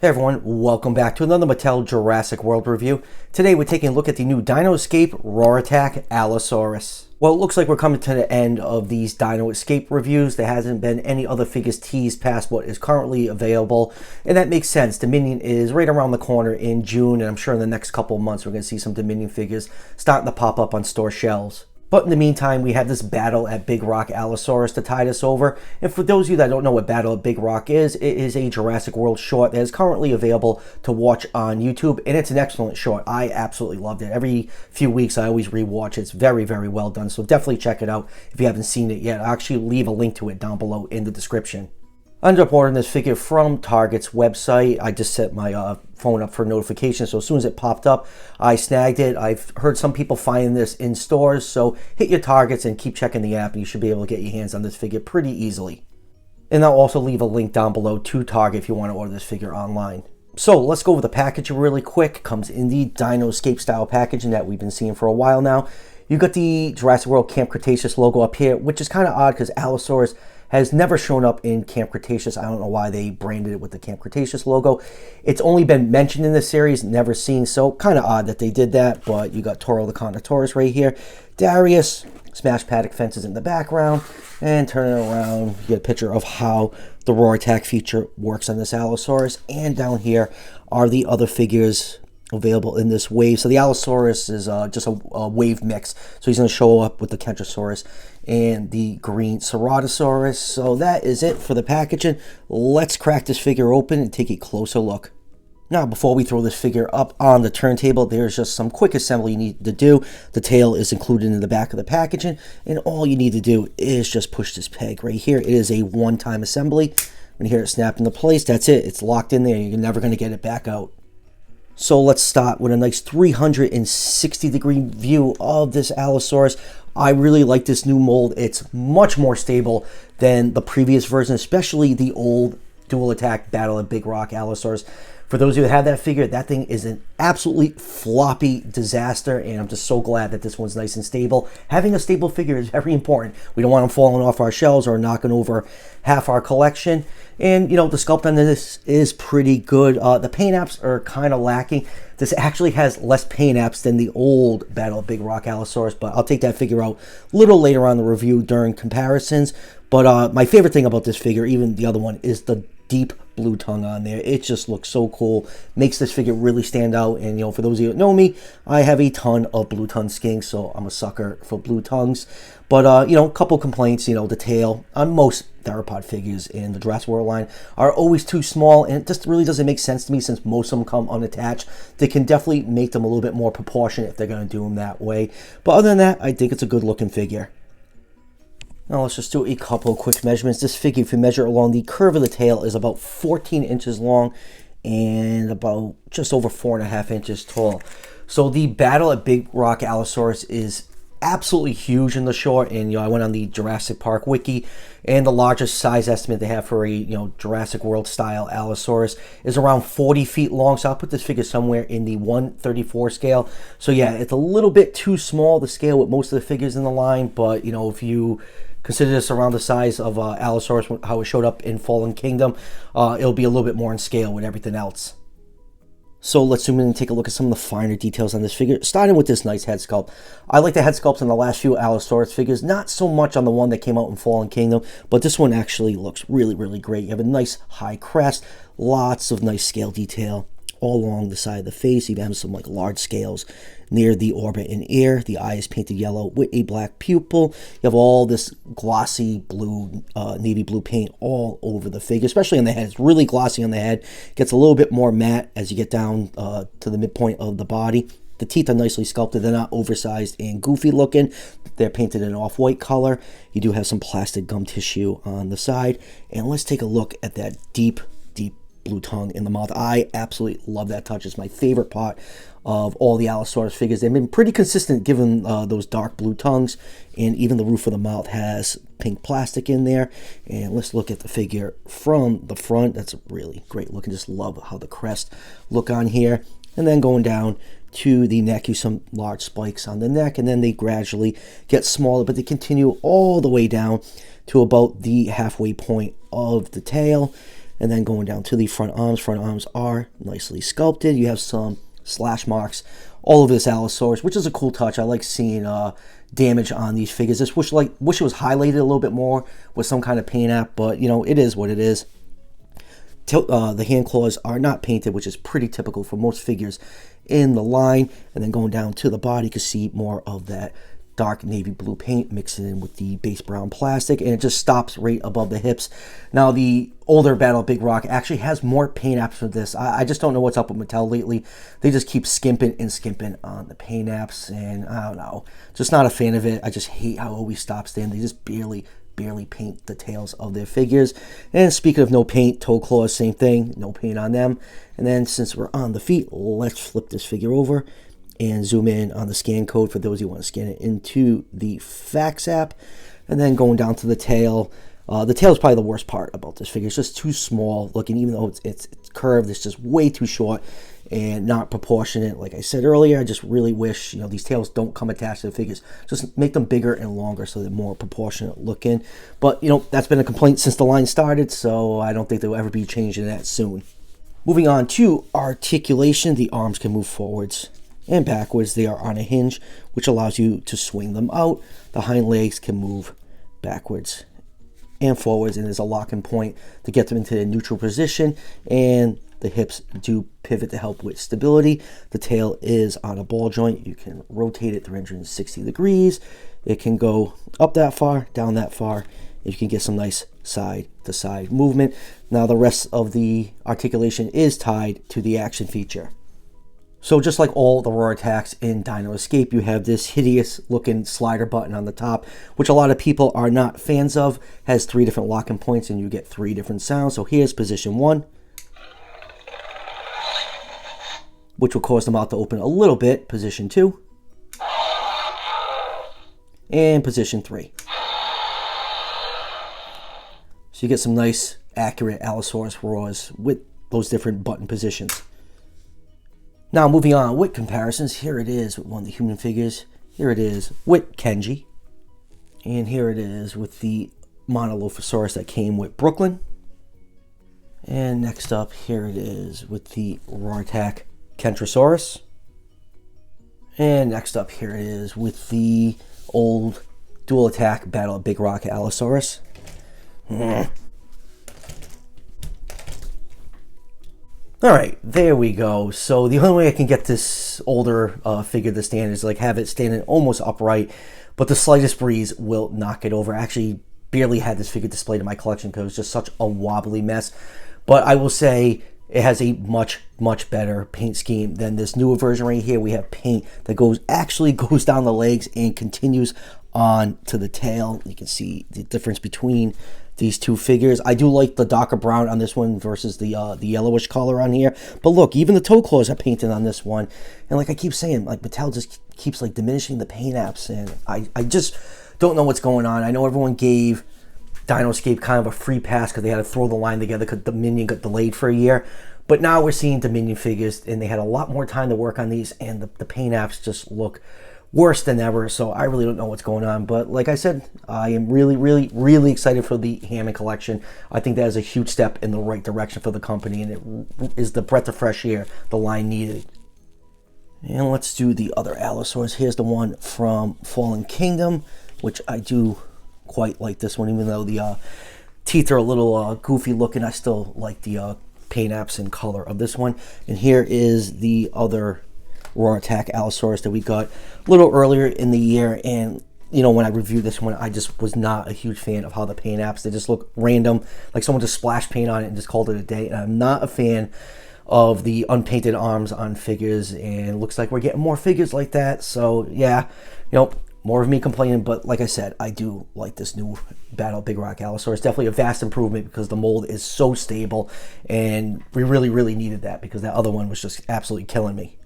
Hey everyone, welcome back to another Mattel Jurassic World review. Today we're taking a look at the new Dino Escape Roar Attack Allosaurus. Well, it looks like we're coming to the end of these Dino Escape reviews. There hasn't been any other figures teased past what is currently available, and that makes sense. Dominion is right around the corner in June, and I'm sure in the next couple of months we're going to see some Dominion figures starting to pop up on store shelves. But in the meantime, we have this Battle at Big Rock Allosaurus to tide us over. And for those of you that don't know what Battle at Big Rock is, it is a Jurassic World short that is currently available to watch on YouTube. And it's an excellent short. I absolutely loved it. Every few weeks, I always rewatch it. It's very, very well done. So definitely check it out if you haven't seen it yet. I'll actually leave a link to it down below in the description. I ended up ordering this figure from Target's website. I just set my phone up for notifications, so as soon as it popped up, I snagged it. I've heard some people finding this in stores, so hit your Targets and keep checking the app, and you should be able to get your hands on this figure pretty easily. And I'll also leave a link down below to Target if you want to order this figure online. So let's go over the packaging really quick. It comes in the Dino Escape style packaging that we've been seeing for a while now. You've got the Jurassic World Camp Cretaceous logo up here, which is kind of odd because Allosaurus has never shown up in Camp Cretaceous. I don't know why they branded it with the Camp Cretaceous logo. It's only been mentioned in the series, never seen, so kind of odd that they did that. But you got Toro the Carnotaurus right here, Darius, smash paddock fences in the background, and turning around, you get a picture of how the Roar Attack feature works on this Allosaurus. And down here are the other figures available in this wave. So the Allosaurus is just a wave mix. So he's going to show up with the Kentrosaurus and the green Ceratosaurus. So that is it for the packaging. Let's crack this figure open and take a closer look. Now, before we throw this figure up on the turntable, there's just some quick assembly you need to do. The tail is included in the back of the packaging, and all you need to do is just push this peg right here. It is a one-time assembly. When you hear it snap into place, that's it. It's locked in there. You're never going to get it back out. So let's start with a nice 360-degree view of this Allosaurus. I really like this new mold. It's much more stable than the previous version, especially the old Dual Attack Battle at Big Rock Allosaurus. For those of you that have that figure, that thing is an absolutely floppy disaster, and I'm just so glad that this one's nice and stable. Having a stable figure is very important. We don't want them falling off our shelves or knocking over half our collection. And, you know, the sculpt on this is pretty good. The paint apps are kind of lacking. This actually has less paint apps than the old Battle of Big Rock Allosaurus, but I'll take that figure out a little later on in the review during comparisons. But my favorite thing about this figure, even the other one, is the deep blue tongue on there. It just looks so cool. Makes this figure really stand out. And, you know, for those of you that know me, I have a ton of blue tongue skinks, so I'm a sucker for blue tongues. But, you know, a couple complaints. You know, the tail on most theropod figures in the Jurassic World line are always too small, and it just really doesn't make sense to me since most of them come unattached. They can definitely make them a little bit more proportionate if they're going to do them that way. But other than that, I think it's a good looking figure. Now let's just do a couple of quick measurements. This figure, if you measure along the curve of the tail, is about 14 inches long and about just over 4.5 inches tall. So the Battle at Big Rock Allosaurus is absolutely huge in the short, and you know, I went on the Jurassic Park wiki, and the largest size estimate they have for a Jurassic World style Allosaurus is around 40 feet long. So I'll put this figure somewhere in the 1/34 scale. So yeah, it's a little bit too small to scale with most of the figures in the line, but you know, if you consider this around the size of Allosaurus, how it showed up in Fallen Kingdom, it'll be a little bit more in scale with everything else. So let's zoom in and take a look at some of the finer details on this figure, starting with this nice head sculpt. I like the head sculpts on the last few Allosaurus figures, not so much on the one that came out in Fallen Kingdom, but this one actually looks really, really great. You have a nice high crest, lots of nice scale detail all along the side of the face. You have some like large scales near the orbit and ear. The eye is painted yellow with a black pupil. You have all this glossy blue, navy blue paint all over the figure, especially on the head. It's really glossy on the head. Gets a little bit more matte as you get down to the midpoint of the body. The teeth are nicely sculpted. They're not oversized and goofy looking. They're painted in off-white color. You do have some plastic gum tissue on the side. And let's take a look at that deep blue tongue in the mouth. I absolutely love that touch. It's my favorite part of all the Allosaurus figures. They've been pretty consistent given those dark blue tongues, and even the roof of the mouth has pink plastic in there. And let's look at the figure from the front. That's really great looking. Just love how the crest look on here. And then going down to the neck, you some large spikes on the neck, and then they gradually get smaller, but they continue all the way down to about the halfway point of the tail. And then going down to the front arms are nicely sculpted. You have some slash marks all over this Allosaurus, which is a cool touch. I like seeing damage on these figures. Just wish it was highlighted a little bit more with some kind of paint app, but you know, it is what it is. The hand claws are not painted, which is pretty typical for most figures in the line. And then going down to the body, you can see more of that dark navy blue paint mixing in with the base brown plastic, and it just stops right above the hips. Now the older Battle of Big Rock actually has more paint apps for this. I just don't know what's up with Mattel lately. They just keep skimping and skimping on the paint apps, and I don't know, just not a fan of it. I just hate how it always stops there. They just barely paint the tails of their figures. And speaking of no paint, toe claws, same thing, no paint on them. And then since we're on the feet, let's flip this figure over and zoom in on the scan code for those who want to scan it into the fax app. And then going down to the tail. The tail is probably the worst part about this figure. It's just too small looking, even though it's curved. It's just way too short and not proportionate. Like I said earlier, I just really wish, you know, these tails don't come attached to the figures. Just make them bigger and longer so they're more proportionate looking. But, you know, that's been a complaint since the line started, so I don't think they'll ever be changing that soon. Moving on to articulation, the arms can move forwards and backwards. They are on a hinge, which allows you to swing them out. The hind legs can move backwards and forwards, and there's a locking point to get them into the neutral position, and the hips do pivot to help with stability. The tail is on a ball joint. You can rotate it 360 degrees. It can go up that far, down that far, and you can get some nice side to side movement. Now the rest of the articulation is tied to the action feature. So just like all the roar attacks in Dino Escape, you have this hideous looking slider button on the top, which a lot of people are not fans of. Has 3 different locking points and you get 3 different sounds. So here's position 1, which will cause the mouth to open a little bit. Position 2, and position 3. So you get some nice, accurate Allosaurus roars with those different button positions. Now moving on with comparisons, here it is with one of the human figures. Here it is with Kenji. And here it is with the Allosaurus that came with Brooklyn. And next up, here it is with the Roar Attack Kentrosaurus. And next up, here it is with the old Dual Attack Battle of Big Rock Allosaurus. Alright, there we go. So the only way I can get this older figure to stand is like have it standing almost upright, but the slightest breeze will knock it over. I actually barely had this figure displayed in my collection because it was just such a wobbly mess. But I will say it has a much better paint scheme than this newer version right here. We have paint that actually goes down the legs and continues on to the tail. You can see the difference between these two figures. I do like the darker brown on this one versus the yellowish color on here. But look, even the toe claws are painted on this one. And like I keep saying, like Mattel just keeps like diminishing the paint apps, and I just don't know what's going on. I know everyone gave Dino Escape kind of a free pass because they had to throw the line together because Dominion got delayed for a year. But now we're seeing Dominion figures, and they had a lot more time to work on these, and the paint apps just look worse than ever. So I really don't know what's going on. But like I said, I am really excited for the Hammond collection. I think that is a huge step in the right direction for the company, and it is the breath of fresh air the line needed. And let's do the other Allosaurus. Here's the one from Fallen Kingdom, which I do quite like this one, even though the teeth are a little goofy looking. I still like the paint apps and color of this one. And here is the other Roar Attack Allosaurus that we got a little earlier in the year. And you know, when I reviewed this one, I just was not a huge fan of how the paint apps, they just look random, like someone just splashed paint on it and just called it a day. And I'm not a fan of the unpainted arms on figures, and it looks like we're getting more figures like that. So yeah, you know, more of me complaining, but like I said, I do like this new Battle Big Rock Allosaurus. Definitely a vast improvement because the mold is so stable, and we really needed that because that other one was just absolutely killing me.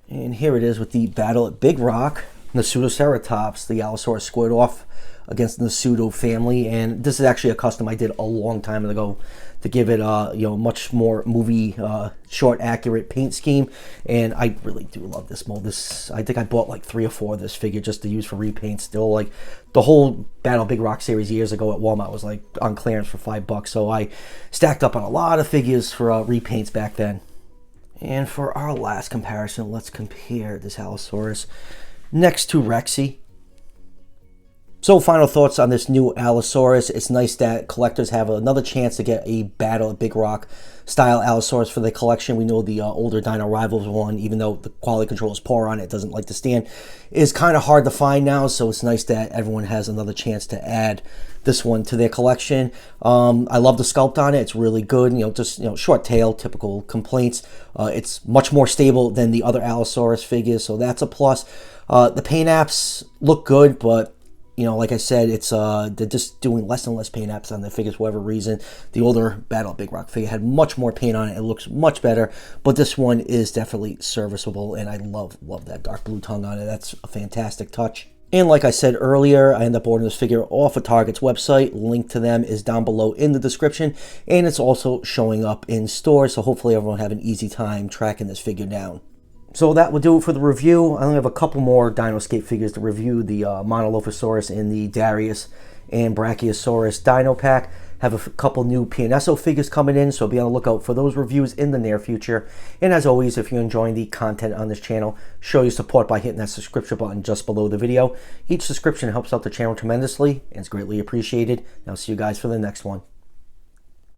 And here it is with the Battle at Big Rock the Pseudoceratops, the Allosaurus squared off against the Pseudo family, and this is actually a custom I did a long time ago to give it much more movie short accurate paint scheme, and I really do love this mold. I think I bought like 3 or 4 of this figure just to use for repaint. Still, like the whole Battle Big Rock series years ago at Walmart was like on clearance for $5, so I stacked up on a lot of figures for repaints back then. And for our last comparison, let's compare this Allosaurus next to Rexy. So final thoughts on this new Allosaurus. It's nice that collectors have another chance to get a Battle at Big Rock style Allosaurus for their collection. We know the older Dino Rivals one, even though the quality control is poor on it, doesn't like to stand, is kind of hard to find now. So it's nice that everyone has another chance to add this one to their collection. I love the sculpt on it. It's really good. Just short tail, typical complaints. It's much more stable than the other Allosaurus figures, so that's a plus. The paint apps look good, but like I said, it's they're just doing less and less paint apps on the figures for whatever reason. The older Battle Big Rock figure had much more paint on it. It looks much better, but this one is definitely serviceable, and I love that dark blue tongue on it. That's a fantastic touch. And like I said earlier, I ended up ordering this figure off of Target's website. Link to them is down below in the description, and it's also showing up in stores, so hopefully everyone will have an easy time tracking this figure down. So that will do it for the review. I only have a couple more Dinoscape figures to review. The Monolophosaurus and the Darius and Brachiosaurus Dino Pack. Have a couple new PNSO figures coming in, so be on the lookout for those reviews in the near future. And as always, if you're enjoying the content on this channel, show your support by hitting that subscription button just below the video. Each subscription helps out the channel tremendously and is greatly appreciated. And I'll see you guys for the next one.